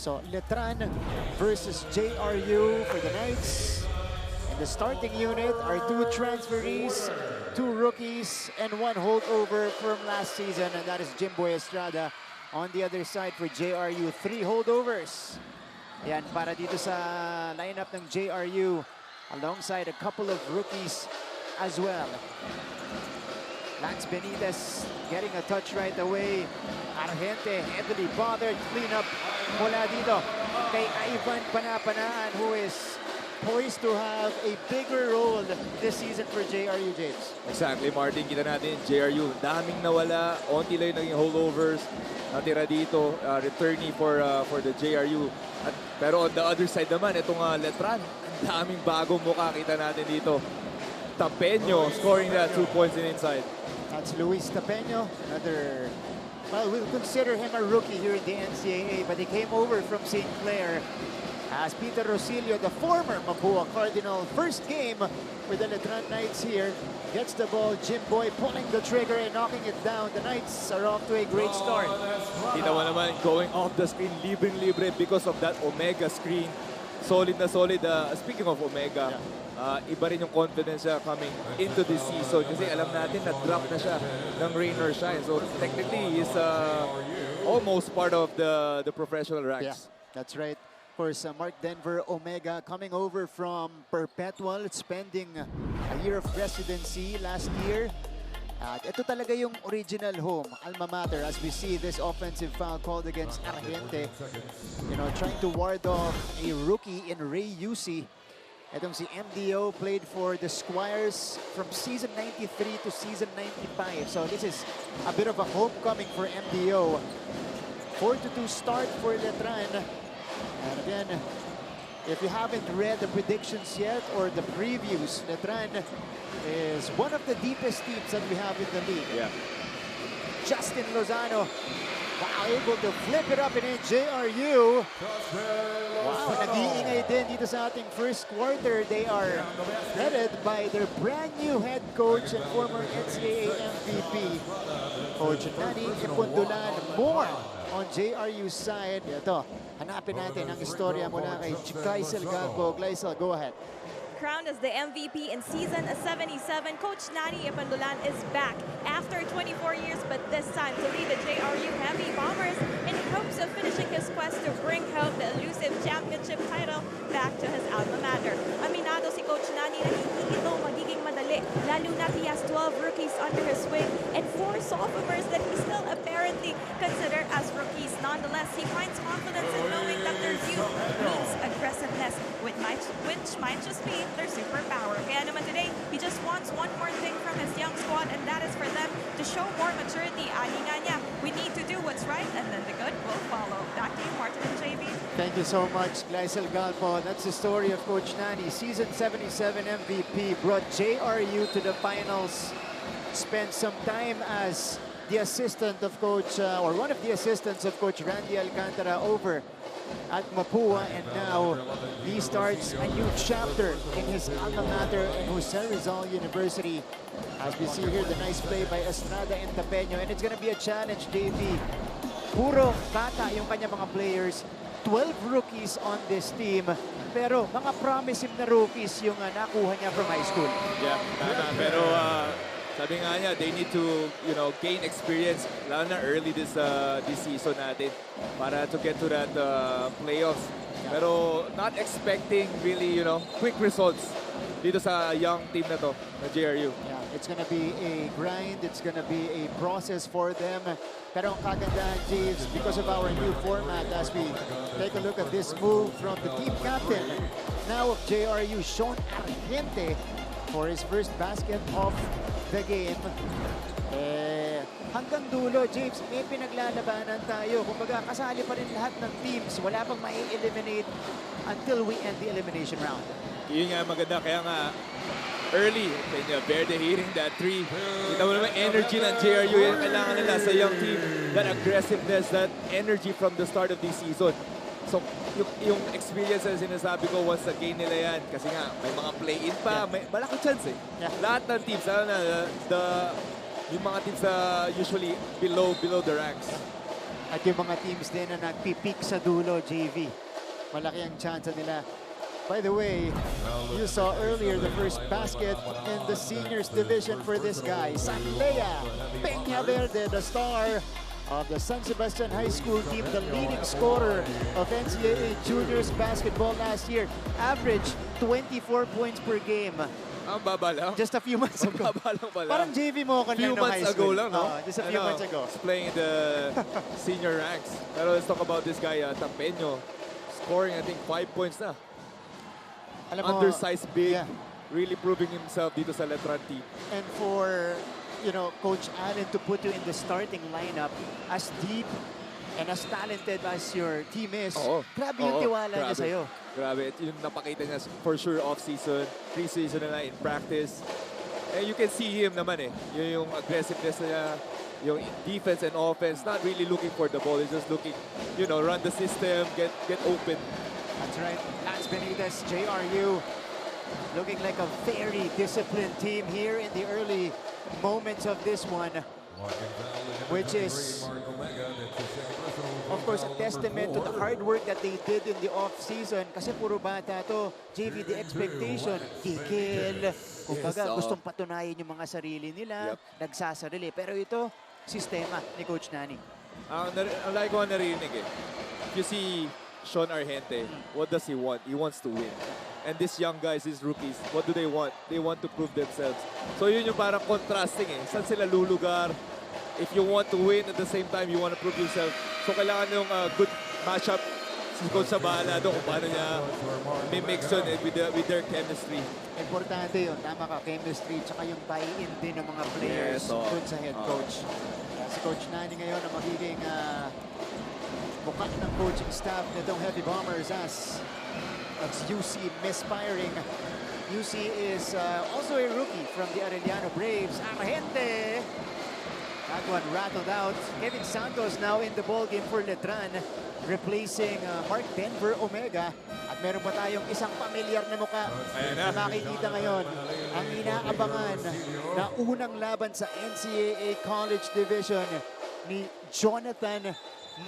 So Letran versus JRU for the Knights. In the starting unit are 2 transferees, 2 rookies, and 1 holdover from last season, and that is Jimboy Estrada. On the other side for JRU, 3 holdovers. Yan, para dito sa lineup ng JRU, alongside a couple of rookies as well. Lance Benitez getting a touch right away. Argente heavily bothered. Clean up mula dito kay Ivan Panapanaan, who is poised to have a bigger role this season for JRU, James. Exactly, Martin. Kita natin, JRU, daming nawala. Onti lang naging holdovers. Natira dito, returnee for the JRU. Pero on the other side naman, itong Letran, ang daming bagong mukha kita natin dito. Tapeño scoring that 2 points in inside. That's Luis Tapeño, another, well, we'll consider him a rookie here in the NCAA, but he came over from St. Clair as Peter Rosilio, the former Mapua Cardinal, first game with the Letran Knights here, gets the ball. Jimboy pulling the trigger and knocking it down. The Knights are off to a great start. Kita mo naman, going off the screen, libre because of that Omega screen. Solid na solid. Speaking of Omega, iba rin yung confidence siya coming into this season kasi alam natin na drop na siya ng rain or shine. So technically, he's almost part of the professional ranks. Yeah, that's right. Of course, Mark Denver Omega coming over from Perpetual, spending a year of residency last year. At ito talaga yung original home, alma mater, as we see this offensive foul called against Argente. You know, trying to ward off a rookie in Ray Yusi. Itong si MDO played for the Squires from season 93 to season 95. So this is a bit of a homecoming for MDO. 4-2 start for Letran. And again, if you haven't read the predictions yet or the previews, Letran is one of the deepest teams that we have in the league. Yeah. Justin Lozano, wow, able to flip it up in a JRU. Wow, nag-iingay din dito sa ating first quarter. They are headed by their brand new head coach and former NCAA MVP, Coach Nani Ipundulan. More on JRU's side. Ito, hanapin natin ang istorya mula kay Gleisel Galpo. Gleisel, go ahead. Crowned as the MVP in season 77, Coach Nani Ipandulan is back after 24 years, but this time to lead the JRU Heavy Bombers in hopes of finishing his quest to bring home the elusive championship title back to his alma mater. Aminado si Coach Nani na hindi ito magiging madali, lalo na he has 12 rookies under his wing and 4 sophomores that he still apparently consider as rookies. Nonetheless, he finds confidence in knowing that their youth means aggressiveness, which might just be their superpower. Kaya naman today, he just wants one more thing from his young squad, and that is for them to show more maturity. Ani nga niya, we need to do what's right, and then the good will follow. Back to you, Martin and JB. Thank you so much, Gleisel Galpo. That's the story of Coach Nani. Season 77 MVP, brought JRU to the finals. Spent some time as the assistant of Coach, or one of the assistants of Coach Randy Alcantara over at Mapua, and now he starts a new chapter in his alma mater in Jose Rizal University. As we see here, the nice play by Estrada and Tapeño, and it's going to be a challenge, JV. Puro bata yung kanya mga players, 12 rookies on this team, pero mga promising na rookies yung nakuha niya from high school. Yeah, pero sabi nga niya, they need to, you know, gain experience, lalo na early this season natin para to get to that playoffs. Pero not expecting really, you know, quick results dito sa young team na to, na JRU. Yeah, it's gonna be a grind, it's gonna be a process for them. Pero ang kagandahan, James, because of our new format, as we take a look at this move from the team captain, now of JRU, Sean Argente, for his first basket of the game. Hanggang dulo, James, may pinaglalabanan tayo. Kumbaga, kasali pa rin lahat ng teams. Wala pang mai-eliminate until we end the elimination round. Yun nga maganda, kaya nga early, Verde hitting that 3. Kita mo naman energy ng JRU, yan kailangan nila sa young team. That aggressiveness, that energy from the start of this season. So, yung experience na sinasabi ko, once na gain nila yan, kasi nga, may mga play-in pa, may malaki chance eh. Yeah. Lahat ng teams, yung mga teams usually below the ranks. At yung mga teams din na nagpipik sa dulo, JV. Malaki ang chance nila. By the way, you saw earlier the first basket in the seniors division for this guy. Sanlea Peñaverde, the star of the San Sebastian High School team, the leading scorer of NCAA juniors basketball last year. Averaged 24 points per game. Ang baba lang. Just a few months ago. Ang baba lang pala. Parang JV mo ko Few lang no high months ago school. lang, no? Just a few months ago. He's playing in the senior ranks. Pero let's talk about this guy, Tampeño. Scoring, I think, 5 points na. Alam mo, Undersized big. yeah. Really proving himself dito sa Letran team. And for, you know, Coach Allen to put you in the starting lineup as deep and as talented as your team is, grabe yung tiwala niya sa'yo. Grabe. Yung napakita niya for sure off-season, pre-season na in practice. And you can see him naman eh. Yung aggressiveness niya, yung defense and offense, not really looking for the ball. He's just looking, you know, run the system, get open. That's right. Lance Benitez, JRU, looking like a very disciplined team here in the early moments of this one, which is, of course, a testament to the hard work that they did in the off-season. Kasi puro bata to, JV, the expectation, kikil. Kumbaga, gustong patunayan yung mga sarili nila, nagsasarili. Pero ito, sistema ni Coach Nani. Ang like ko narinig eh. You see Sean Argente, what does he want? He wants to win. And these young guys, these rookies, what do they want? They want to prove themselves. So yun yung parang contrasting eh. Saan sila lulugar? If you want to win at the same time, you want to prove yourself. So kailangan yung good matchup. Si Coach sa bahala doon kung paano niya mimix yun with their chemistry. Importante yun. Tama ka, chemistry, tsaka yung buy-in din ng mga players dun sa head coach. Si Coach Nani ngayon ang magiging mukha ng coaching staff nitong Heavy Bombers as UC misfiring. UC is also a rookie from the Arellano Braves. Argente! That one rattled out. Kevin Santos now in the ballgame for Letran, replacing Mark Denver Omega. At meron pa tayong isang pamilyar na mukha na makikita ngayon. Ang inaabangan na unang laban sa NCAA College Division ni Jonathan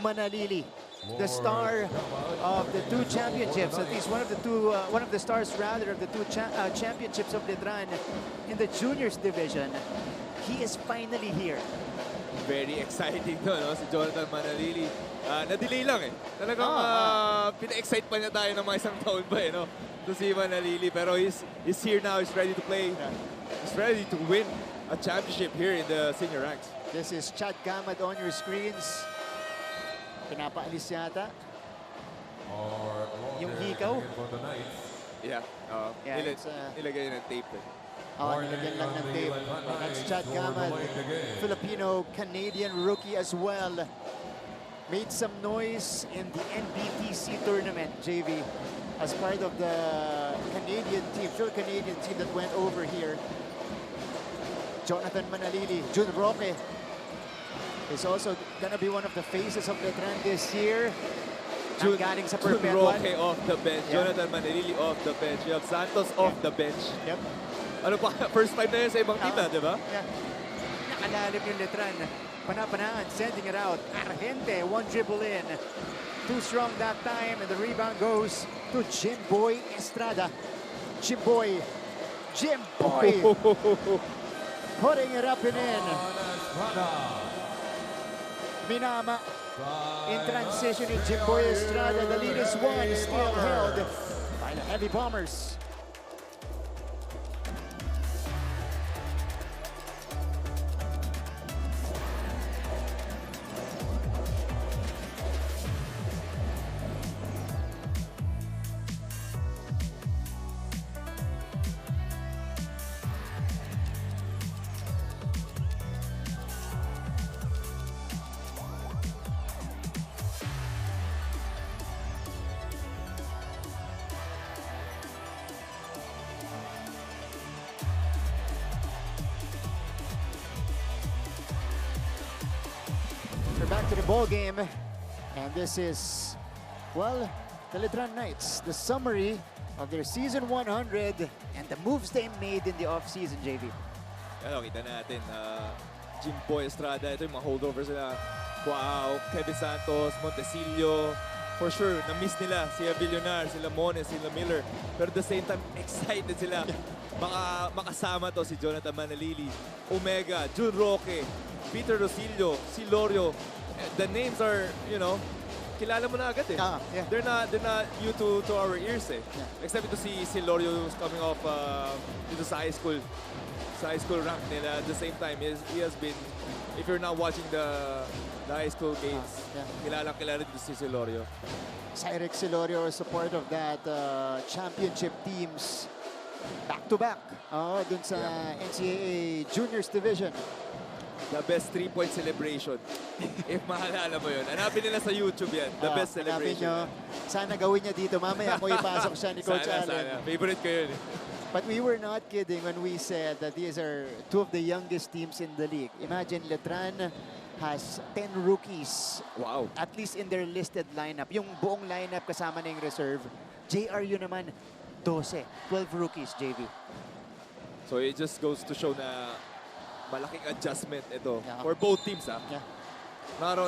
Manalili, the star of the two championships, at least one of the stars rather of the two championships of Letran in the juniors division. He is finally here. Very exciting to, no? Si Jonathan Manalili. Na-delay lang eh. Talagang pina-excite pa niya tayo ng mga isang taon pa eh, no? To si Manalili. Pero he's here now. He's ready to play. He's ready to win a championship here in the senior ranks. This is Chad Gamad on your screens. Pinapaalis yata. Yung hikaw. Yeah. Nilagay ng tape eh. Nilagyan lang ng tape. That's Chad Gamad, Filipino-Canadian rookie as well. Made some noise in the NBTC tournament, JV, as part of the Canadian team, Phil-Canadian team that went over here. Jonathan Manalili, Jun Roque is also gonna be one of the faces of Letran this year. Jun Perpetual. Roque off the bench. Yeah. Jonathan Manalili off the bench. You have Santos off the bench. Yep. Ano pa? First time na yun sa ibang team, di ba? Yeah. Nakalalim yung Letran. Panapanaan, sending it out. Argente, one dribble in. Too strong that time, and the rebound goes to Jimboy Estrada. Jimboy. Putting it up and in. Minama. In transition in Jimboy Estrada. The lead is one, still held by the Heavy Bombers. We're back to the ball game, and this is, well, the Letran Knights, the summary of their season 100 and the moves they made in the off-season, JV. Ano, kita natin, Jimboy Estrada. Ito yung mga holdovers nila. Wow, Kevin Santos, Montesillo. For sure, na-miss nila sila Villonar, sila Mones, sila Miller. Pero at the same time, excited sila. Makasama to si Jonathan Manalili, Omega, Jun Roque, Peter Rosillo, si Lorio. The names are, you know, kilala mo na agad eh. Yeah. They're not new to our ears eh. Yeah. Except to see si Lorio who's coming off dito sa high school rank nila. At the same time, he has been, if you're not watching the high school games, kilala dito si Lorio. Cyrix Silorio is a part of that championship teams back-to-back dun sa NCAA Juniors Division. The best three-point celebration. If maalala mo yun. Hanapin nila sa YouTube yan. The best celebration. Nyo, sana gawin niya dito. Mamaya mo ipasok siya ni Coach Allen. Sana. Favorite ko yun. But we were not kidding when we said that these are two of the youngest teams in the league. Imagine Letran has 10 rookies. Wow. At least in their listed lineup. Yung buong lineup kasama na yung reserve. JRU naman, 12 rookies, JV. So it just goes to show na malaking adjustment ito for both teams.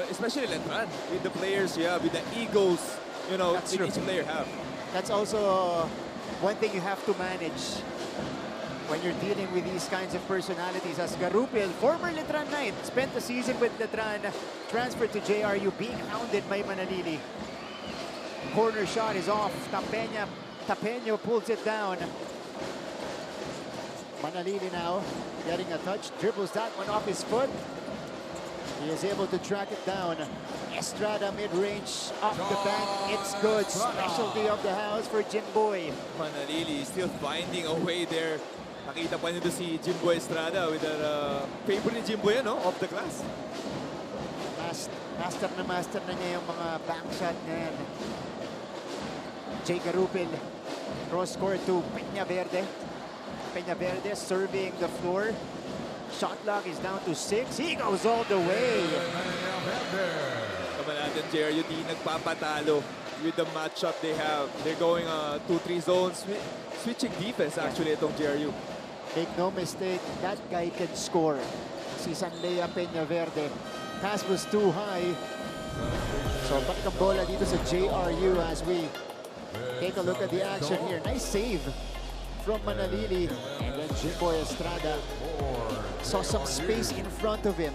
Especially Letran, with the players you have, with the egos, you know, that each player have. That's also one thing you have to manage when you're dealing with these kinds of personalities. As Garupil, former Letran Knight, spent the season with Letran, transferred to JRU, being hounded by Manalili. Corner shot is off. Tapeño pulls it down. Manalili now getting a touch, dribbles that one off his foot. He is able to track it down. Estrada mid-range off the bank. It's good. Specialty of the house for Jimboy. Manalili is still finding a way there. Nakita pa nito si Jimboy Estrada with their favorite ni Jimboy, no? Off the glass. Master na niya yung mga bank shot na yan. Jay Garupil, cross court to Peña Verde. Peña Verde serving the floor. Shot clock is down to 6. He goes all the way. Tama natin, JRU di nagpapatalo with the matchup they have. They're going 2-3 zones. Switching defense actually itong JRU. Make no mistake, that guy can score. Si Sanlea Peña Verde. Pass was too high. So back ang bola dito sa JRU as we take a look at the action here. Nice save from Manalili, and then Jimboy Estrada saw some space in front of him.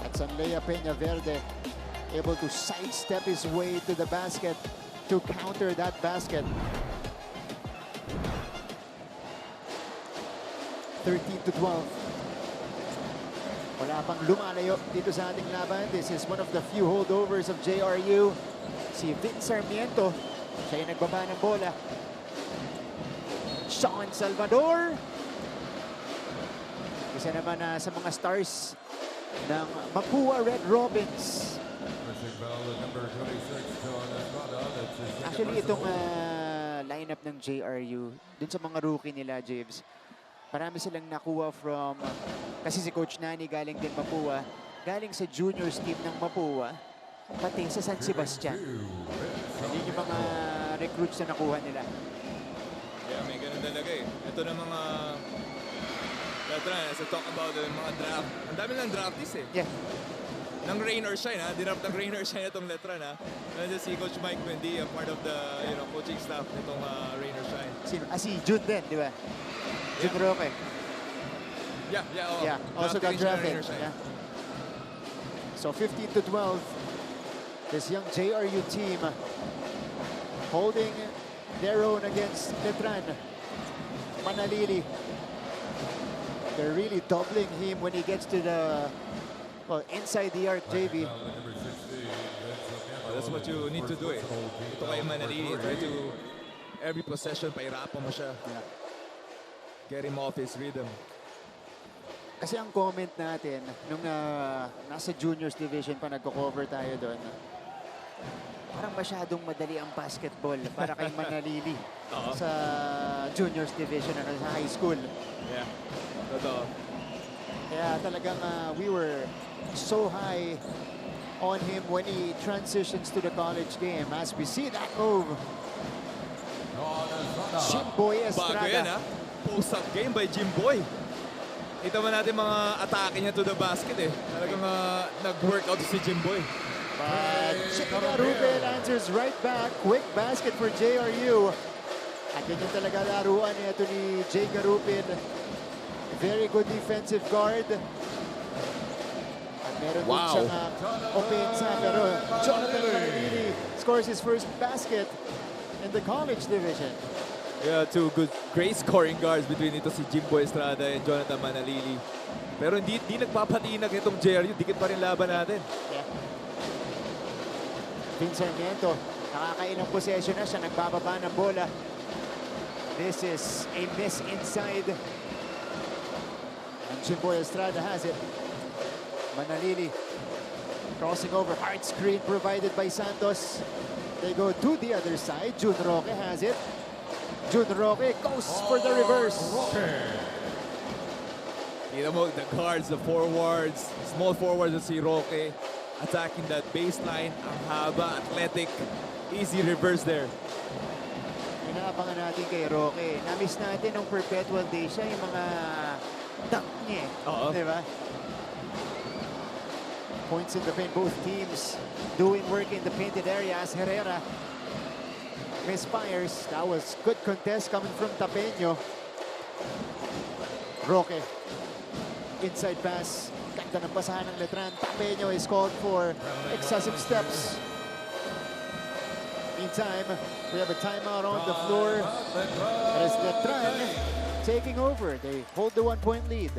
At Sanlea Peña Verde able to sidestep his way to the basket to counter that basket. 13-12. Wala pang lumalayo dito sa ating laban. This is one of the few holdovers of JRU. Si Vince Sarmiento, siya yung nagbaba ng bola. Sean Salvador. Isa naman sa mga stars ng Mapua Red Robins. Actually, itong lineup ng JRU, dun sa mga rookie nila, James, marami silang nakuha from, kasi si Coach Nani galing din Mapua, galing sa juniors team ng Mapua, pati sa San Sebastian. Yun yung mga recruits na nakuha nila. Yeah, may ganun talaga eh. Ito na mga Letran, as I talk about the mga draft. Ang dami ng draftees eh. Yeah. Ng rain or shine ha. Dinapt ng rain or shine itong Letran ha. Nandiyan si Coach Mike Mendy, part of the coaching staff nitong rain or shine. Si June din, di ba? June Roque. Yeah. Also got drafted. Yeah. So 15-12. This young JRU team holding their own against Letran. Manalili. They're really doubling him when he gets to the, inside the arc, JV. That's what you need to do eh. Ito kay Manalili, try to, every possession, pahirapan mo siya. Yeah. Get him off his rhythm. Kasi ang comment natin, nung nasa juniors division pa nagko-cover tayo doon, parang masyadong madali ang basketball para kay Manalili sa juniors division, sa high school. Yeah, totoo. Kaya talagang we were so high on him when he transitions to the college game. As we see that move, Jimboy Bago yan Estrada. ha. Post-up game by Jimboy. Ito man natin mga atake niya to the basket eh. Talagang nag-workout si Jimboy. But Rubel answers right back. Quick basket for JRU. At yun yung talaga laruan ito ni Jay Garupin. Very good defensive guard. At meron din siyang offensa. Pero Jonathan Manalili scores his first basket in the college division. Yeah, two good, great scoring guards between ito si Jimboy Estrada and Jonathan Manalili. Pero hindi nagpapatinag itong JRU. Dikit pa rin laban natin. Yeah. Vince Sarmiento, nakakailang possession na siya, nagbababa ng bola. This is a miss inside. And Jimboy Estrada has it. Manalili crossing over, hard screen provided by Santos. They go to the other side. Jun Roque has it. Jun Roque goes for the reverse. Kita mo, the guards, the forwards, small forwards at si Roque attacking that baseline. Ang haba, athletic, easy reverse there. Inaabangan natin kay Roque. Na-miss natin nung perpetual day siya, yung mga dunk niya. Diba? Points in the paint, both teams doing work in the painted area as Herrera misfires. That was good contest coming from Tapeño. Roque. Inside pass. Ganda ng basahan ng Letran. Tapeño is called for excessive steps. Meantime, we have a timeout on the floor. As Letran taking over. They hold the 1-point lead.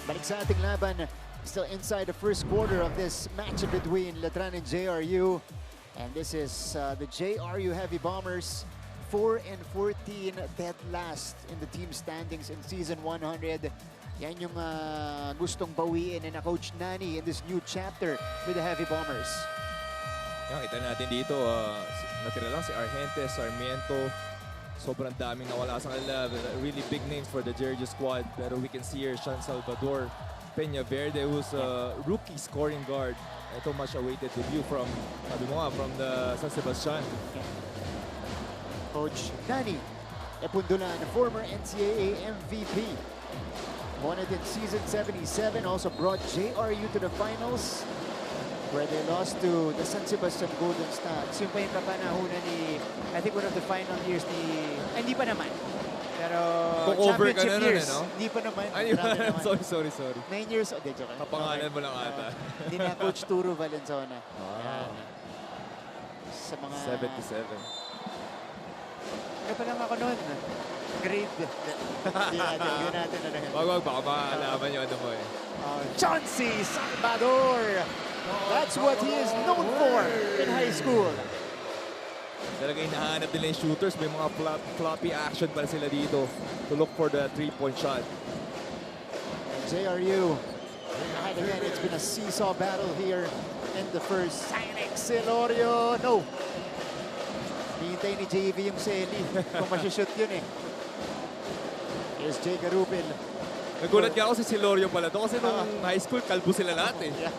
Balik sa ating laban, still inside the first quarter of this match between Letran and JRU. And this is the JRU Heavy Bombers, 4-14, dead last in the team standings in Season 100. Yan yung gustong bawiin na Coach Nani in this new chapter with the Heavy Bombers. Yan, kita natin dito, natira lang si Argente, Sarmiento. Sobrang daming nawala sa kanila. Really big names for the JRU squad. Pero we can see here, Sean Salvador Peña Verde, who's a rookie scoring guard. Ito much awaited debut from, sabi mo nga, from the San Sebastian. Coach Nani Epundulan, former NCAA MVP. Won it in season 77, also brought JRU to the finals where they lost to the San Sebastian Golden Stars. Yung pa yung kapanahunan ni, I think one of the final years ni, hindi pa naman. Pero Cover ka championship na nun, years, no? hindi pa naman. Ay, sorry. 9 years, oh, joke lang. Kapangalan mo lang ata. Hindi na Coach Turo Valenzuela. Yan. Sa mga... 77. Ano pa lang ako nun? Grade. Hindi natin na lang. Wag, baka maalaman yung ano mo eh. Chauncey Salvador. That's what he is known for in high school. Talaga hinahanap nila yung shooters. May mga floppy action para sila dito to look for the three-point shot. And JRU, and again, it's been a seesaw battle here in the first. Sinex Celorio, no. Hintay ni JV yung Selly kung masushoot yun eh. Here's Jay Garupin. Nagulat nga ako si Celorio pala to kasi nung high school, kalbo sila lahat eh. Yeah.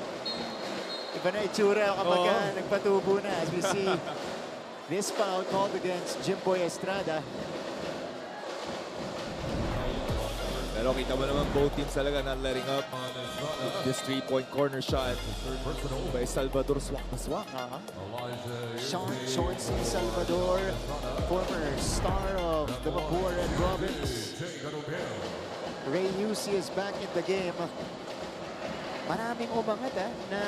Iba na itsura kapag nagpatubo na. As we see this foul called against Jimboy Estrada. Pero kita mo naman both teams talaga not letting up this three-point corner shot by Salvador. Swak na swak. Sean Chauncey Salvador, former star of the Mapua Red Robins. Ray Yusi is back in the game. Maraming umangat na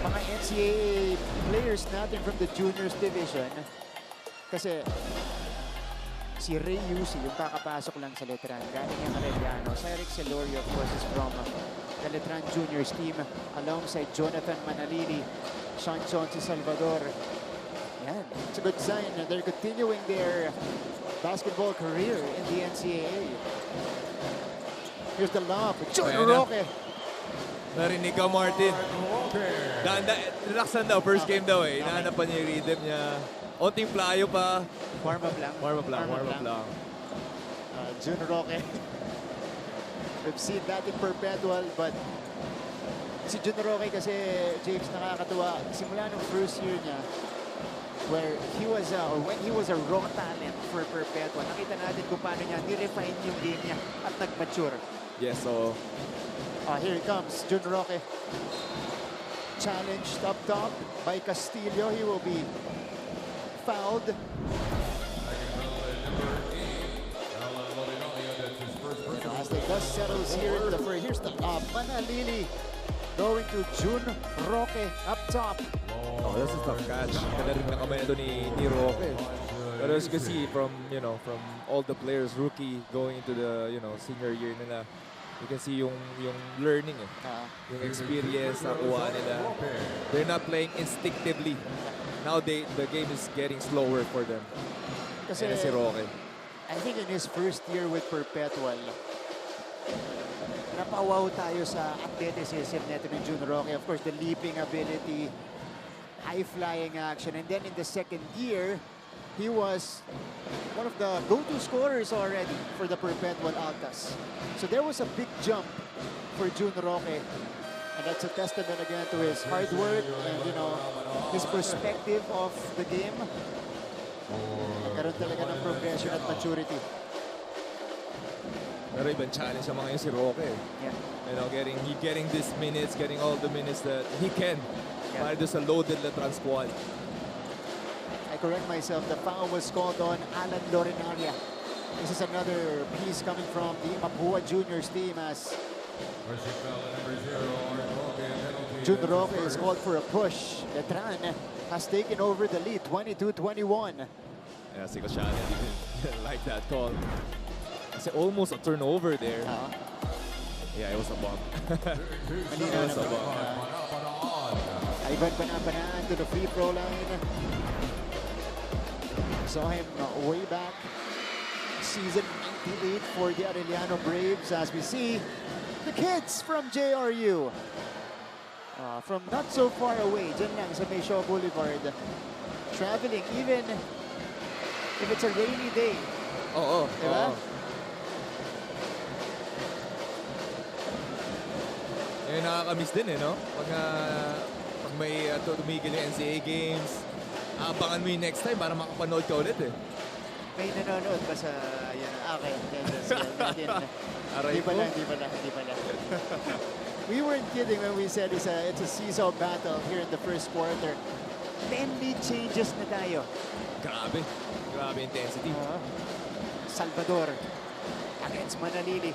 mga NCAA players natin from the juniors division. Kasi si Ray Yusi, yung kakapasok lang sa Letran, galing yung Arellano. Si Eric Celorio, of course, is from the Letran juniors team alongside Jonathan Manalili, Sean Chauncey Salvador. Yan, it's a good sign. They're continuing their basketball career in the NCAA. Here's the lob. Jun Ayan na. Roque. Narinig ka, Martin. Relaxan daw, first game daw eh. Inahanap pa niya yung rhythm niya. Onting playo pa. Warm up lang. Warm up lang. Jun Roque. We've seen that in Perpetual, but si Jun Roque kasi, James, nakakatuwa. Simula nung first year niya, where he was when he was a raw talent for Perpetual, nakita natin kung paano niya ni-refine yung game niya at nag-mature. Yes, so Here he comes, Jun Roque. Challenged up top by Castillo. He will be fouled. As the dust settles here in the first, here's the Manalili going to Jun Roque up top. oh, that's a tough catch. Kada rin na kamay ito ni Roque. But as you can see from all the players, rookie going into the senior year nila, you can see yung learning yung experience na kuha nila. They're not playing instinctively. Now the game is getting slower for them. Kasi si Roque. I think in his first year with Perpetual, napawaw tayo sa athleticism neto ni Jun Roque. Of course, the leaping ability, high-flying action. And then in the second year, he was one of the go-to scorers already for the Perpetual Altas. So there was a big jump for Jun Roque. And that's a testament again to his hard work and, his perspective of the game. Nagkaroon talaga ng progression at maturity. Pero ibang challenge sa mga yun si Roque. Yeah. Getting these minutes, getting all the minutes that he can. Para doon sa loaded Letran squad. I correct myself, the foul was called on Alan Lorenaria. This is another piece coming from the Mapua Juniors team as Jun Roque is called for a push. Letran has taken over the lead, 22-21. Yeah, si Koshana didn't like that call. Kasi almost a turnover there. Yeah, it was a bomb. Malinaw It was a bomb. Ivan Panapanaan to the free throw line. Saw him way back season 98 for the Arellano Braves as we see the kids from JRU. From not so far away, dyan lang sa Mayshaw Boulevard. Traveling even if it's a rainy day. Oo. Diba? Yung nakakamiss din no? Pag may tumigil yung NCAA games, abangan mo yung next time para makapanood ka ulit May nanonood ba sa, okay. Aray po. Hindi pala. We weren't kidding when we said it's a seesaw battle here in the first quarter. 10 lead changes na tayo. Grabe intensity. Salvador against Manalili.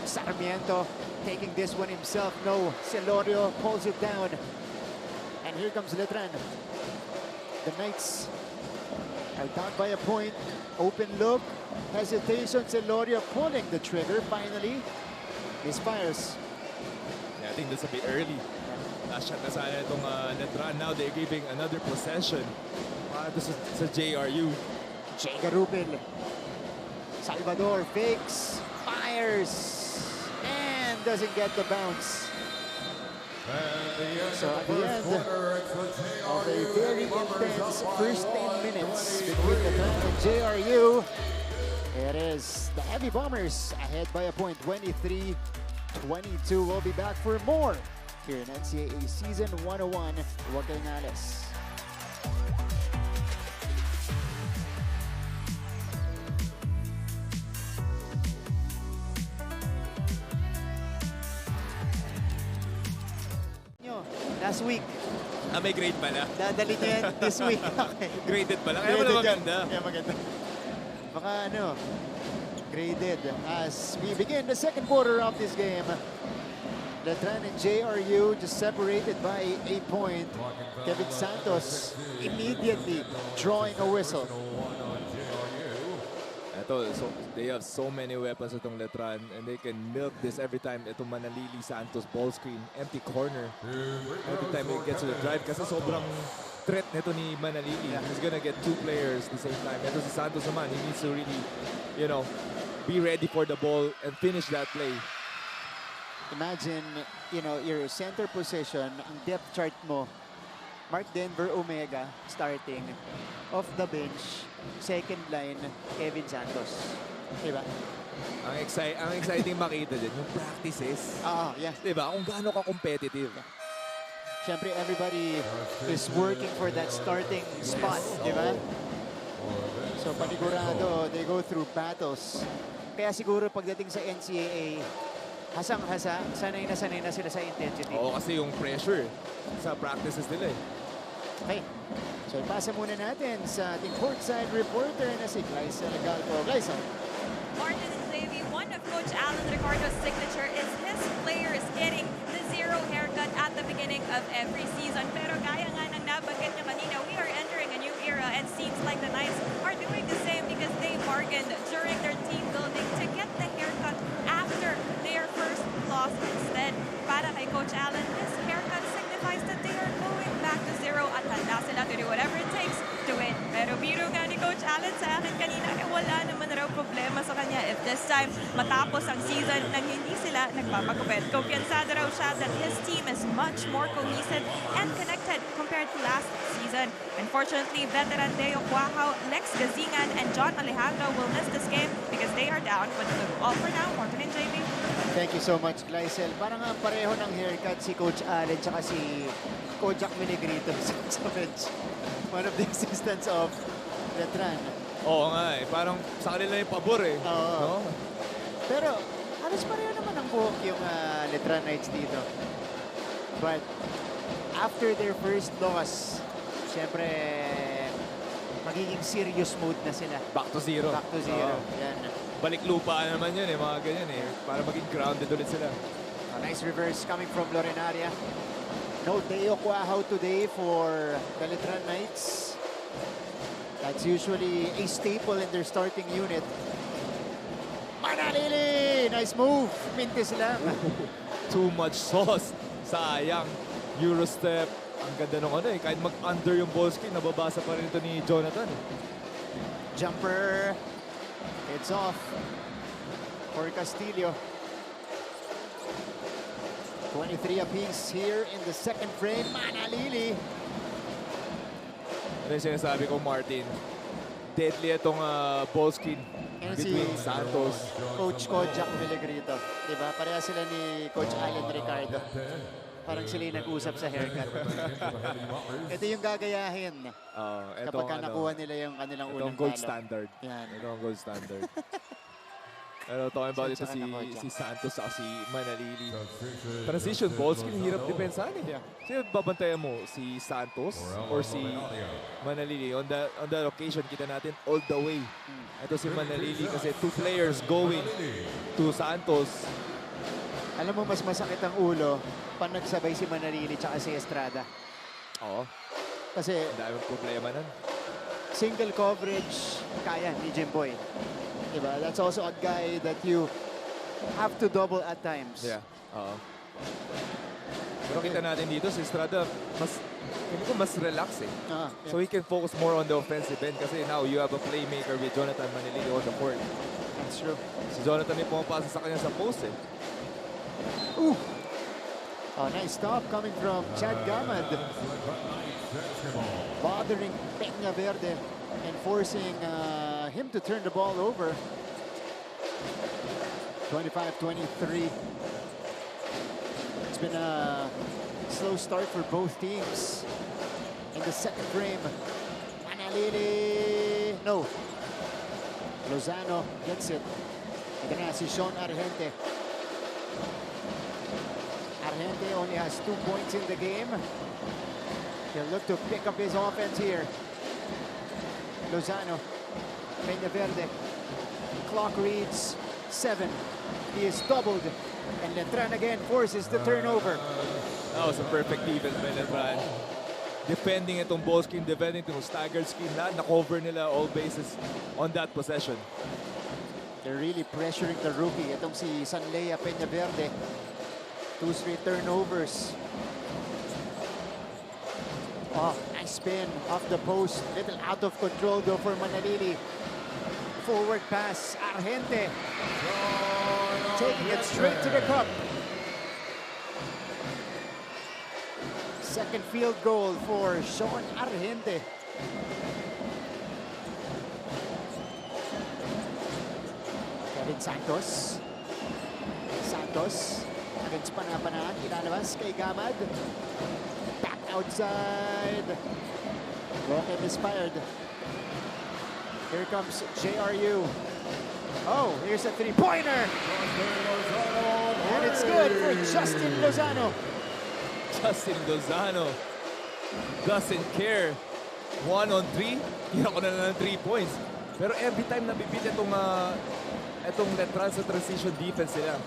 Sarmiento taking this one himself. No, Celorio pulls it down. And here comes Letran. The Knights are down by a point. Open look. Hesitation. Celorio pulling the trigger finally. Misfires. Yeah, I think that's a bit early. Last shot na sana itong Letran. Now they're giving another possession para sa JRU. Jay Garupil. Salvador fakes, fires, and doesn't get the bounce. So at the end of a very intense first 10 minutes between Letran and JRU, it is the Heavy Bombers ahead by a point, 23-22. We'll be back for more here in NCAA Season 101. Huwag kayong alis. Last week. May grade pala. Dadali niyo yan this week. Okay. Graded pala. Kaya pala maganda. Kaya maganda. Baka graded as we begin the second quarter of this game. Letran and JRU just separated by a point. Kevin Santos immediately drawing a whistle. So they have so many weapons itong Letran and they can milk this every time itong Manalili Santos ball screen, empty corner. Every time it gets to the drive kasi sobrang threat nito ni Manalili. Yeah. He's gonna get 2 players at the same time. Ito si Santos naman, he needs to really, you know, be ready for the ball and finish that play. Imagine, you know, your center position, ang depth chart mo, Mark Denver Omega starting, off the bench, second line, Kevin Santos. Diba? Ang exciting makita din, yung practices. Yeah. Diba? Kung gaano ka competitive. Siyempre, everybody is working for that starting spot, diba? So, panigurado, they go through battles. Kaya siguro pagdating sa NCAA, hasang-hasa, sanay na sila sa intensity. Oo, kasi yung pressure sa practices nila eh. Okay. So, ipasa muna natin sa ating courtside reporter na si Glycel Galpo. Glycel. Martin and Xavier, one of Coach Alan Ricardo's signature is his players getting the zero haircut at the beginning of every season. Pero gaya nga ng nabanggit niyo kanina, we are entering a new era and seems like the Knights are doing the same because they bargained during their team building to get the haircut after their first loss instead. Para kay Coach Alan, this haircut signifies that they are going back to zero at handa sila to do whatever it takes to win. Pero biro nga ni Coach Alan sa akin kanina, wala naman raw problema sa kanya if this time matapos ang season nang hindi sila nagpapagupit. Kumpiyansado raw siya that his team is much more cohesive and connected compared to last season. Unfortunately, veteran Deo Cuajao, Lex Gazingan, and John Alejandro will miss this game because they are down with the all for now. Martin and JB. Thank you so much, Glycel. Parang nga pareho ng haircut si Coach Allen tsaka si Kojak Miligrito sa bench. One of the assistants of Letran. Oo nga eh, parang sa kanila yung pabor eh. Oo. No? Pero halos pareho naman ang buhok yung Letran Knights dito. But after their first loss, syempre magiging serious mode na sila. Back to zero. Back to zero. Oo. Yan. Balik lupa naman yun eh, mga ganyan eh. Para maging grounded ulit sila. A nice reverse coming from Lorenaria. No Deo Cuajao today for the Letran Knights. That's usually a staple in their starting unit. Manalili! Nice move. Mintis lang. Too much sauce. Sayang. Eurostep. Ang ganda nung ano eh. Kahit mag-under yung ball screen, nababasa pa rin ito ni Jonathan eh. Jumper. It's off for Castillo. 23 apiece here in the second frame. Manalili. Ano yung sinasabi ko, Martin? Deadly itong ball screen And between si Santos. Coach Kojak Miligrito. Diba? Pareha sila ni Coach Alan Ricardo. Parang sila yung nag-usap sa haircut. Ito yung gagayahin kapag ka nakuha nila yung kanilang unang gold talo. standard. Yan. Ito ang gold standard. Ano, talking about ito Saan ako dyan? si Santos at si Manalili. Transition ball screen, hirap depensahan eh. Sino babantayan mo? Si Santos or si Manalili? On that occasion, kita natin all the way. Ito si Manalili kasi 2 players going to Santos. Alam mo, mas masakit ang ulo pag nagsabay si Manalili tsaka si Estrada. Oo. Kasi Ang daming problema nun. single coverage, kaya ni Jimboy. Diba? That's also a guy that you have to double at times. Yeah. Oo. Pero kita natin dito, si Estrada, mas relax eh. Yeah. So he can focus more on the offensive end kasi now you have a playmaker with Jonathan Manalili on the court. That's true. Si Jonathan ay pumapasa sa kanya sa post eh. Ooh. Oh, nice stop coming from Chad Gamad. Bothering Peña Verde and forcing him to turn the ball over. 25-23. It's been a slow start for both teams in the second frame. Manalili. No. Lozano gets it. Ito na si Sean Argente. Argente only has 2 points in the game. He'll look to pick up his offense here. Lozano, Peña Verde. Clock reads 7. He is doubled. And Letran again forces the turnover. That was a perfect defense by Letran. Defending itong ball screen, defending itong staggered screen. Lahat na-cover nila all bases on that possession. They're really pressuring the rookie. Itong si Sanlea Peña Verde. 2 straight turnovers. Oh, nice spin off the post. Little out of control though for Manalili. Forward pass, Argente. Taking it straight to the cup. Second field goal for Sean Argente. Kevin Santos. Santos. Against Panapanaan. Ilalabas kay Gamad. Back outside. Rocket inspired. Here comes JRU. Oh, here's a three-pointer. And it's good for Justin Lozano. Justin Lozano doesn't care. 1-on-3, kaya ko na ng 3 points. Pero every time nabibit itong Letran sa transition defense nila.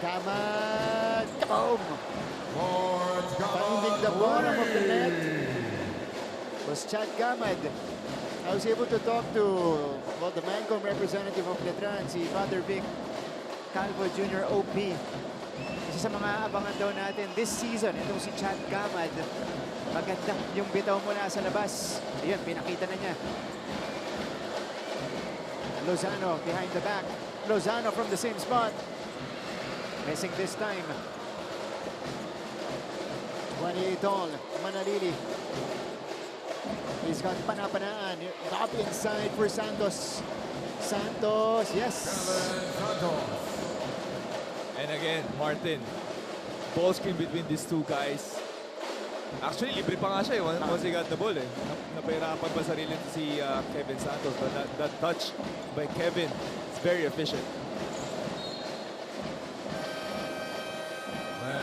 Gamad. Boom. Finding the bottom of the net was Chad Gamad. I was able to talk to the Mancom representative of Letran, si Father Vic Calvo Jr. OP. Isa sa mga abangan daw natin this season, itong si Chad Gamad. Maganda yung bitaw mula sa labas. Ayun, pinakita na niya. Lozano behind the back. Lozano from the same spot. Missing this time. 28 all, Manalili. He's got Panapanaan. Up inside for Santos. Santos, yes. And again, Martin. Ball screen between these two guys. Actually, libre pa nga siya once he got the ball eh. Napahirapan pa sarili si Kevin Santos. But that touch by Kevin is very efficient.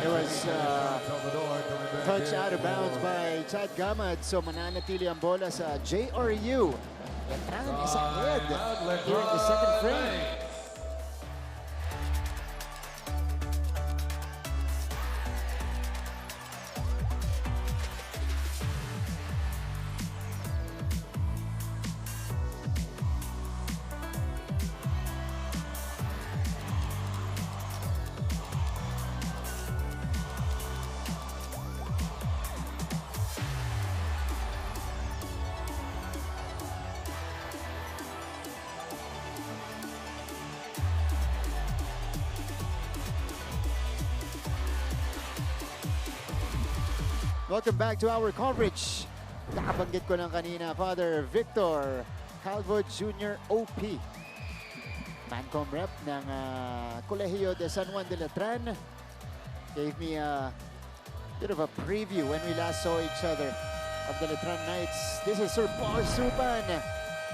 It was touch out of bounds by Chad Gamad. So mananatili ang bola sa JRU. Letran is ahead here in the second frame. Welcome back to our coverage. Nakabanggit ko lang kanina, Father Victor Calvo Jr. OP. Mancom rep ng Colegio de San Juan de Letran. Gave me a bit of a preview when we last saw each other of the Letran Knights. This is Sir Paul Supan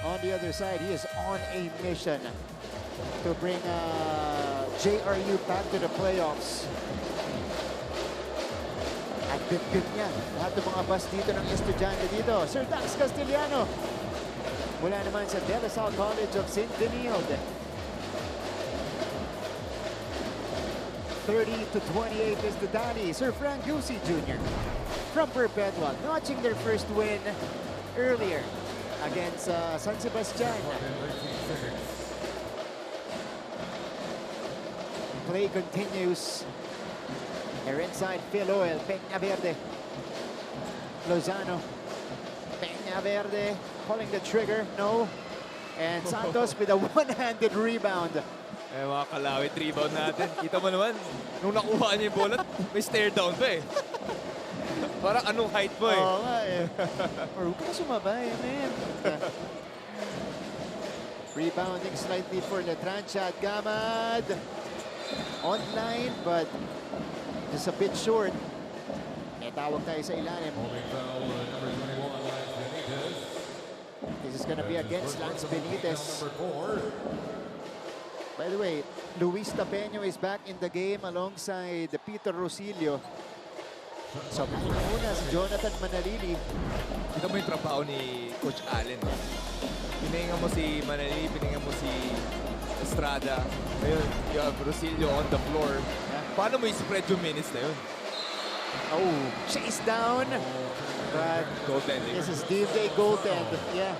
on the other side. He is on a mission to bring JRU back to the playoffs. At bit-bit niya. Lahat ng mga bus dito ng estudyante dito. Sir Dax Castellano. Mula naman sa De La Salle College of St. Benilde. 30-28 is the Dali. Sir Frank Gusi Jr. from Perpetual. Notching their first win earlier against San Sebastian. Play continues. They're inside Phil Oil, Peña Verde. Lozano. Peña Verde pulling the trigger, no. And Santos with a one-handed rebound. Eh mga kalawit rebound natin. Kita mo naman, nung nakuha niya yung bola, may stare down pa eh. Parang anong height mo eh. Oo nga eh. Or huwag ka sumabay, man. Rebounding slightly for Letran. Chad Gamad. Online, but just a bit short. May tawag tayo sa ilalim. This is gonna be against Lance Benitez. By the way, Luis Tapeño is back in the game alongside Peter Rosillo. So, muna si Jonathan Manalili. Kita mo yung trabaho ni Coach Allen. Pininga mo si Manalili, pininga mo si Estrada. Ngayon, you have Rosillo on the floor. Paano mo i-spread yung minutes na yun? Oh, chase down. But Goaltending. this is Steve Day goaltend. Yeah.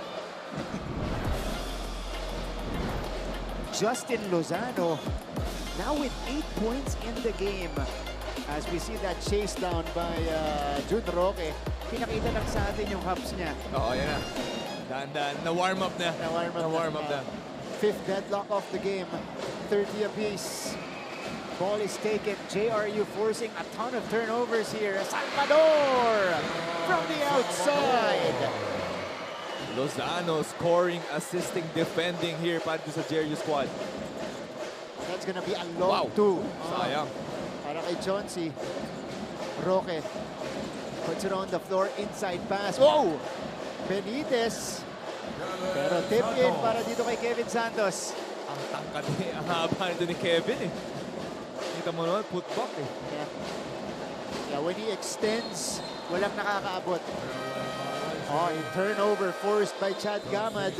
Justin Lozano now with 8 points in the game. As we see that chase down by Jun Roque, pinakita lang sa atin yung hops niya. Oo, yan na. Dahan-dahan. Na-warm up na. Na-warm up na. Fifth deadlock of the game, 30 apiece. Ball is taken. JRU forcing a ton of turnovers here. Salvador from the outside. Lozano scoring, assisting, defending here para sa JRU squad. That's gonna be a long two. Sayang. Para kay Chauncey. Roque puts it on the floor, inside pass. Whoa! Benitez. Pero tip in para dito kay Kevin Santos. Ang tangkad eh. Ang haba nito ni Kevin eh. Kita mo naman, putback eh. Yeah, when he extends, walang nakakaabot. Oh, a turnover forced by Chad Gamad.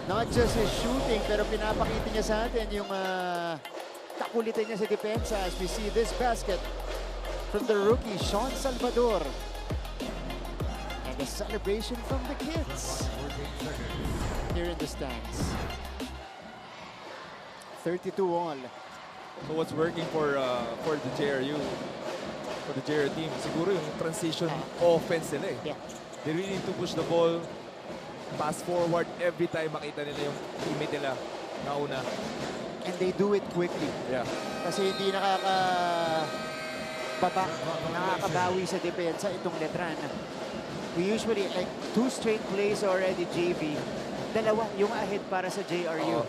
Not just his shooting, pero pinapakita niya sa atin yung kakulitan niya sa depensa as we see this basket from the rookie, Sean Salvador. And the celebration from the kids here in the stands. 32 all. So what's working for the JRU, for the JRU team, siguro yung transition offense nila eh. Yeah. They really need to push the ball, pass forward every time makita nila yung teammate nila nauna. And they do it quickly. Yeah. Kasi hindi nakakabawi sa depensa itong Letran. We usually, like, 2 straight plays already, JV. Dalawa yung ahead para sa JRU.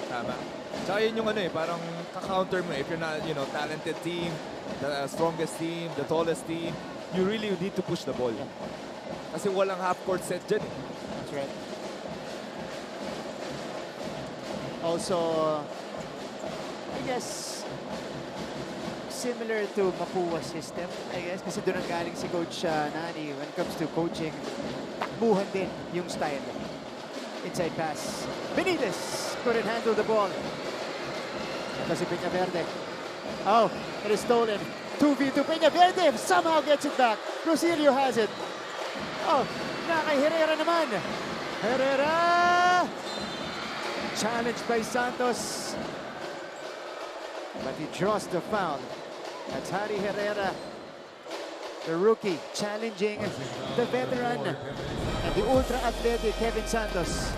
Tama. Tsaka yun yung ano eh, parang ka-counter mo if you're not, you know, talented team, the strongest team, the tallest team, you really need to push the ball. Yeah. Kasi walang half-court set dyan eh. That's right. Also, I guess, similar to Mapua's system, I guess, kasi doon ang galing si Coach Nani when it comes to coaching. Takbuhan din yung style. Inside pass. Benitez couldn't handle the ball. Ito si Peñaverde. Oh, it is stolen. 2v2. Peñaverde somehow gets it back. Rosilio has it. Oh, na kay Herrera naman. Herrera! Challenged by Santos. But he draws the foul. That's Harry Herrera, the rookie, challenging the veteran and the ultra-athletic Kevin Santos.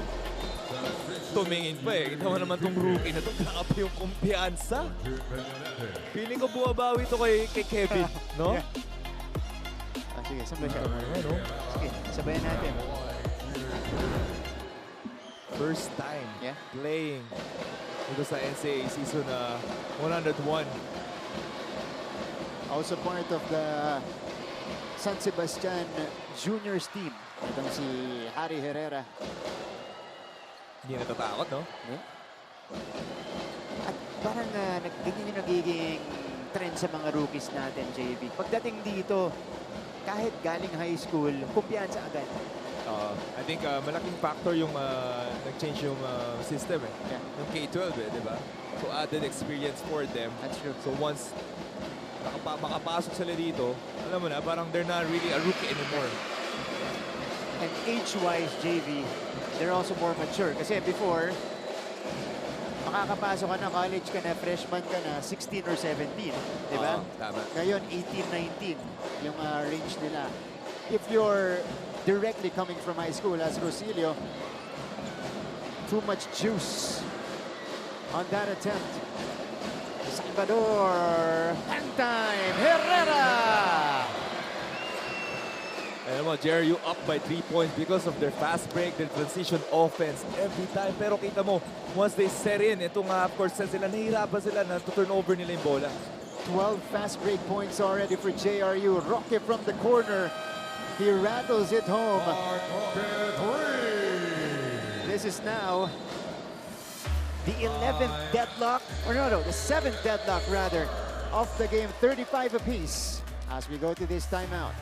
Tumingin pa eh. Kita mo naman tong rookie na to. Grabe yung kumpiyansa. Feeling ko bumabawi to kay Kevin, no? Yeah. Sige, sabay siya. Ano? Sige, sabayan natin. First time playing dito sa NCAA season 101. Also part of the San Sebastian Juniors team. Itong si Harry Herrera. Hindi natatakot, no? Yeah. At parang ganyan yung nagiging trend sa mga rookies natin, JB. Pagdating dito, kahit galing high school, kumpiyansa agad. I think malaking factor yung nag-change yung system eh. Yeah. Yung K-12 eh, di ba? So added experience for them. That's true. So once makapasok sila dito, alam mo na, parang they're not really a rookie anymore. And age-wise, JV, they're also more mature. Kasi before, makakapasok ka na, college ka na, freshman ka na, 16 or 17. Di ba? Tama. Ngayon, 18, 19 yung range nila. If you're directly coming from high school as Rosilio, too much juice on that attempt. Salvador, hand time, Herrera! Alam mo, JRU up by 3 points because of their fast break, their transition offense every time. Pero kita mo, once they set in, itong half-court set sila, nahihirapan sila na to turn over nila yung bola. 12 fast break points already for JRU. Roque from the corner. He rattles it home. This is now the 11th deadlock, or no, the 7th deadlock rather, of the game, 35 apiece as we go to this timeout.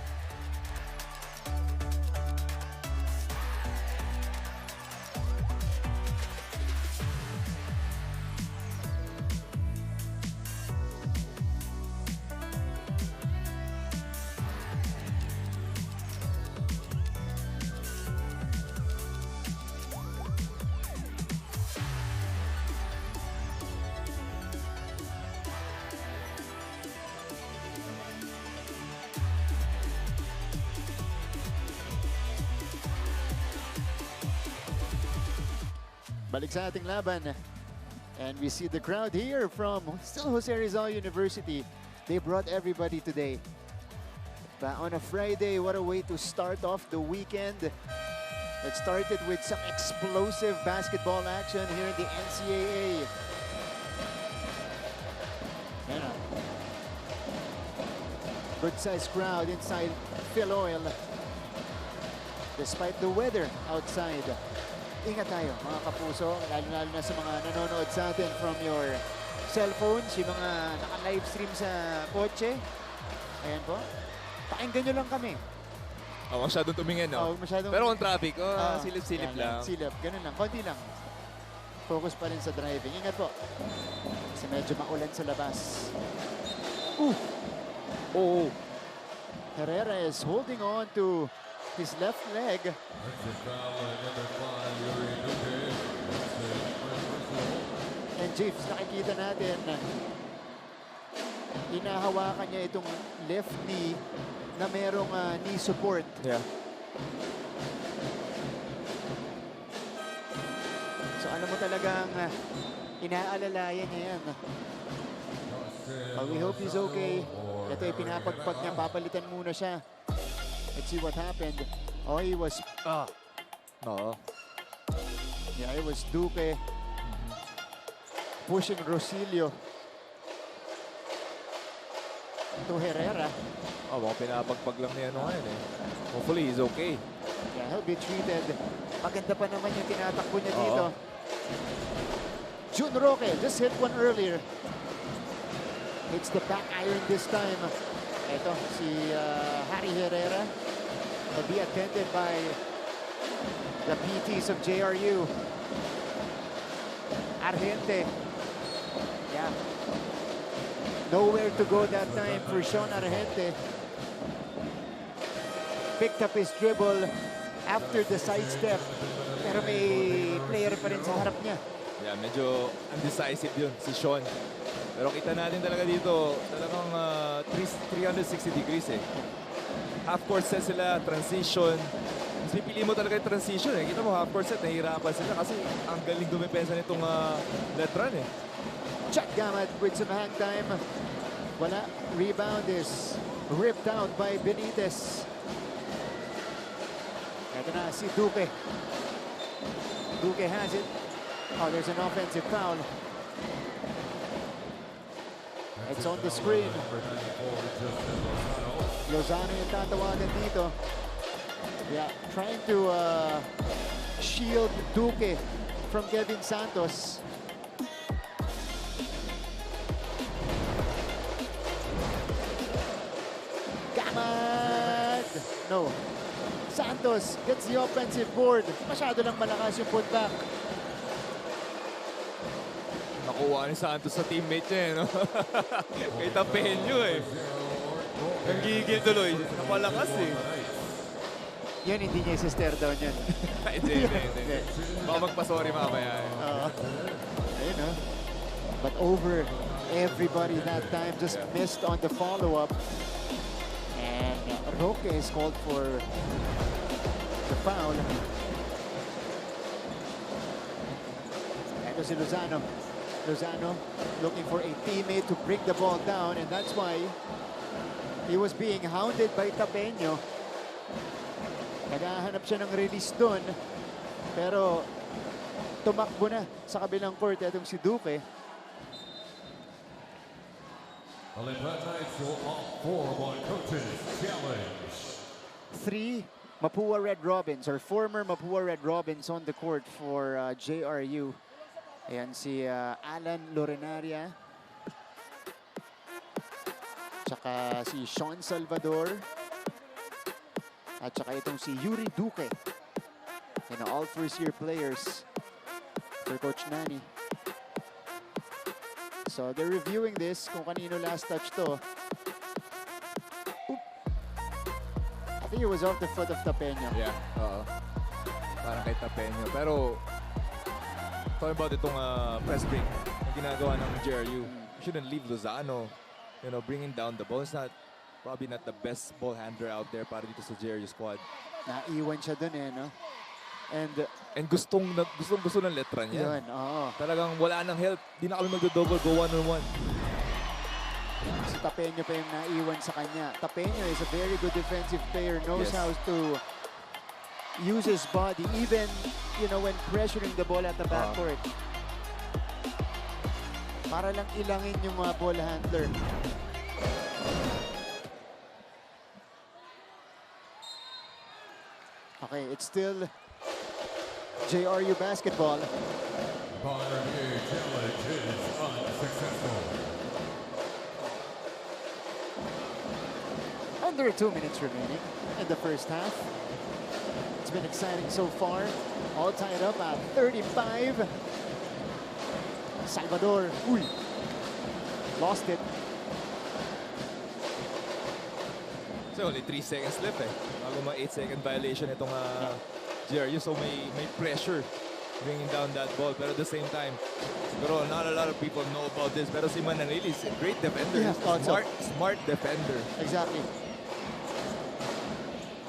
Balik sa ating laban. And we see the crowd here from still Jose Rizal University. They brought everybody today. But on a Friday, what a way to start off the weekend. It started with some explosive basketball action here in the NCAA. Yan na. Good-sized crowd inside Phil Oil. Despite the weather outside. Ingat tayo mga kapuso, lalo-lalo na sa mga nanonood sa atin from your cellphones, yung mga naka-live stream sa kotse. Ayan po. Pakinggan nyo lang kami. Oh, masyadong tumingin, no? Masyadong... Pero kung traffic, silip-silip lang. Silip, ganun lang. Konti lang. Focus pa rin sa driving. Ingat po. Kasi medyo maulan sa labas. Oh. Herrera is holding on to his left leg. And Jeeves, nakikita natin inahawakan niya itong left knee na merong knee support. Yeah. So ano mo talagang inaalalayan niya yan. We hope he's okay. Ito ay pinapagpag niya, papalitan muna siya. Let's see what happened. Oh, he was... Oo. Yeah, it was Duque pushing Rosilio to Herrera. Oh, baka pinapagpag lang niya ngayon eh. Hopefully, he's okay. Yeah, he'll be treated. Maganda pa naman yung tinatakbo niya dito. Jun Roque just hit one earlier. Hits the back iron this time. Ito, si Harry Herrera will be attended by the PTs of JRU. Argente. Yeah. Nowhere to go that time for Sean Argente. Picked up his dribble after the sidestep. Pero may player pa rin sa harap niya. Yeah, medyo undecisive yun, si Sean. Pero kita natin talaga dito, talagang 360 degrees eh. Half court set sila, transition. Mas pipili mo talaga yung transition eh. Kita mo half court set, nahihirapan sila kasi ang galing dumipensa nitong Letran eh. Chuck Gamad with some hang time. Wala. Rebound is ripped out by Benitez. Ito na si Duque. Duque has it. Oh, there's an offensive foul. It's on the screen. Lozano yung tatawagan dito. Yeah, trying to shield Duque from Kevin Santos. Gamad! No. Santos gets the offensive board. Masyado lang malakas yung putback. Nakuha ni Santos sa teammate niya eh, no? Kay Tapeño eh. Nanggigil tuloy. Napalakas eh. Yan, hindi niya isister down yan. Hindi. Baka magpasori mamaya eh. Ayun, no? But over everybody that time, just missed on the follow-up. And Roque is called for the foul. Ito si Lozano. Lozano looking for a teammate to bring the ball down, and that's why he was being hounded by Tapeño. Naghahanap siya ng release doon, pero tumakbo na sa kabilang court itong si Duque. Three Mapua Red Robins, or former Mapua Red Robins on the court for JRU. Ayan si Alan Lorenaria. Tsaka si Sean Salvador. At tsaka itong si Yuri Duque. You know, all first-year players for Coach Nani. So they're reviewing this kung kanino last touch to. Oop. I think it was off the foot of Tapeño. Yeah, parang kay Tapeño. Pero talking about itong press break na ginagawa ng JRU, you shouldn't leave Lozano, you know, bringing down the ball. It's probably not the best ball handler out there para dito sa JRU squad. Naiwan siya dun eh, no? And gustong ng Letran yan. yun, oo. Talagang wala nang help. Di na kami magdo-double go one-on-one. Si Tapeño pa yung naiwan sa kanya. Tapeño is a very good defensive player, knows Yes. how to use his body, even, when pressuring the ball at the backcourt. Para lang ilangin yung mga ball handler. Okay, it's still JRU basketball. Varsity challenge is unsuccessful. Under 2 minutes remaining in the first half. It's been exciting so far. All tied up at 35. Salvador, lost it. So only 3 seconds left bago mga 8-second violation itong JRU. So may pressure bringing down that ball. Pero at the same time, siguro not a lot of people know about this. Pero si Mananili is a great defender. Yeah, thought so. Smart defender. Exactly.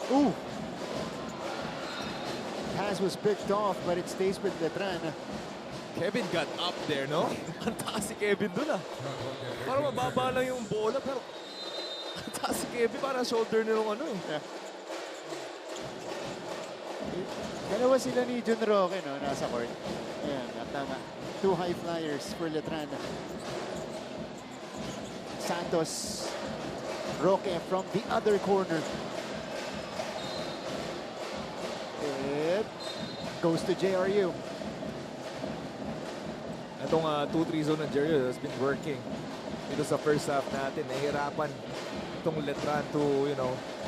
Ooh. Pass was picked off, but it stays with Letran. Kevin got up there, no? Ang taas si Kevin dun Parang mababa lang yung bola, pero ang taas si Kevin, parang shoulder nilong Yeah. Dalawa sila ni Jun Roque, no? Nasa court. Ayan, tama. 2 high flyers for Letran. Santos, Roque from the other corner. It goes to JRU. Itong 2-3 zone ng JRU has been working. Ito sa first half natin, nahihirapan itong Letran to,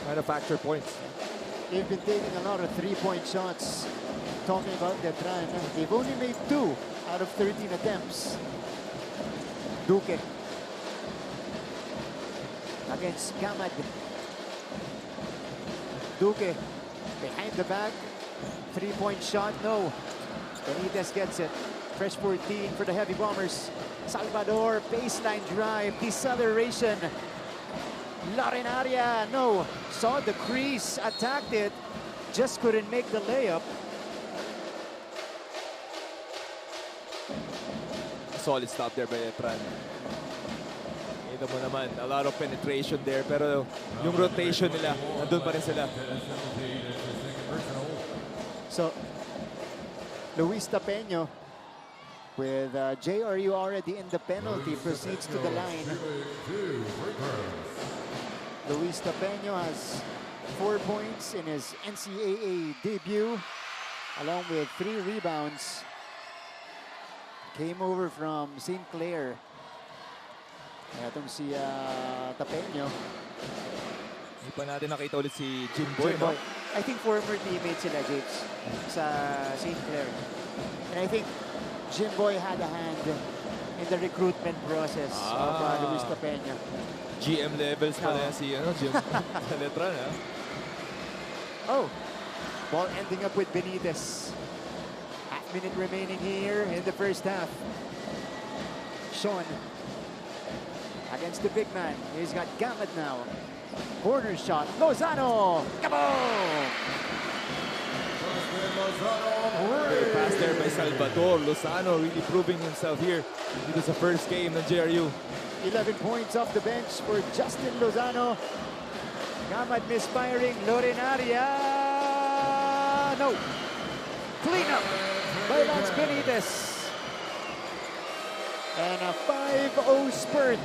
manufacture points. They've been taking a lot of 3-point shots. Talking about Letran, they've only made 2 out of 13 attempts. Duque against Gamad. Duque behind the back. 3-point shot, no. Benitez gets it. Fresh 14 for the Heavy Bombers. Salvador, baseline drive, deceleration. Larenaria, no. Saw the crease, attacked it, just couldn't make the layup. Solid stop there by Letran. Kita mo naman, a lot of penetration there, pero yung rotation nila, nandun pa rin sila. So, Luis Tapeño, with JRU already in the penalty, proceeds to the line. Luis Tapeño has 4 points in his NCAA debut, along with 3 rebounds. Came over from St. Clair. Itong si Tapeño. Hindi pa natin nakita ulit si Jimboy, no? I think former teammates sila, James, sa St. Clair. And I think Jimboy had a hand in the recruitment process of Luis Tapeño. GM levels pala si Jim sa Letran, Oh, ball ending up with Benitez. Half-minute remaining here in the first half. Sean against the big man. He's got Gamad now. Corner shot. Lozano. Kaboom! Great pass there by Salvador. Lozano really proving himself here. It was the first game ng JRU. 11 points off the bench for Justin Lozano. Gamad misfiring. Lorenaria. No. Clean up by Lance Benitez. And a 5-0 spurt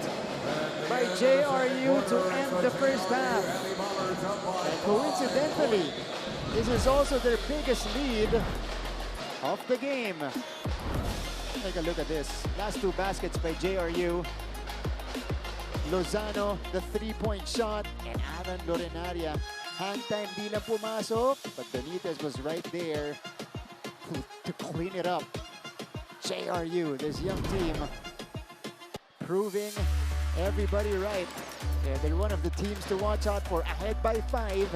by JRU to end the first half. And coincidentally, this is also their biggest lead of the game. Take a look at this. Last 2 baskets by JRU. Lozano, the 3-point shot, and Aaron Lorenaria. Hand time di lang pumasok, but Benitez was right there to clean it up. JRU, this young team, proving everybody right. Yeah, they're one of the teams to watch out for, ahead by 5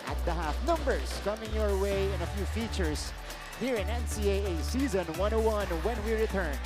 at the half. Numbers coming your way in a few features here in NCAA Season 101 when we return.